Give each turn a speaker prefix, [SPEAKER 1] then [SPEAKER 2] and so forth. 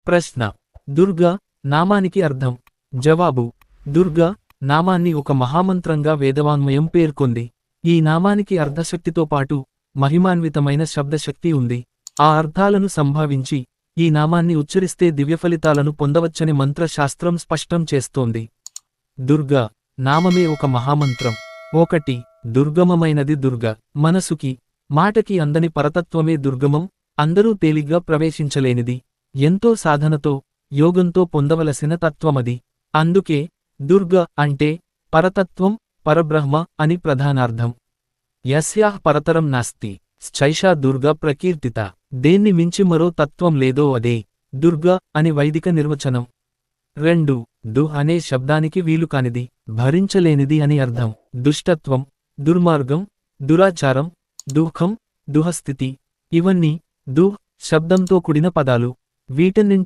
[SPEAKER 1] ప్రశ్న: దుర్గా నామానికి అర్థం. జవాబు: దుర్గా నామాన్ని ఒక మహామంత్రంగా వేదవాంగ్మయం పేర్కొంది. ఈ నామానికి అర్థశక్తితో పాటు మహిమాన్వితమైన శబ్దశక్తి ఉంది. ఆ అర్థాలను సంభావించి ఈ నామాన్ని ఉచ్చరిస్తే దివ్యఫలితాలను పొందవచ్చని మంత్రశాస్త్రం స్పష్టం చేస్తోంది. దుర్గా నామమే ఒక మహామంత్రం. 1. దుర్గమమైనది. దుర్గ మనసుకి, మాటకి అందని పరతత్వమే దుర్గమం, అందరూ తేలిగ్గా ప్రవేశించలేనిది, ఎంతో సాధనతో, యోగంతో పొందవలసిన తత్వమది. అందుకే దుర్గ అంటే పరతత్వం, పరబ్రహ్మ అని ప్రధానార్థం. యస్యాః పరతరం నాస్తి చైషా దుర్గా ప్రకీర్తిత. దేన్ని మించి మరో తత్వం లేదో అదే దుర్గా అని వైదిక నిర్వచనం. 2. దు అనే శబ్దానికి వీలుకానిది, భరించలేనిది అని అర్థం. దుష్టత్వం, దుర్మార్గం, దురాచారం, దుఃఖం, దుఃస్థితి ఇవన్నీ దు శబ్దంతో కూడిన పదాలు. వీటన్నింటి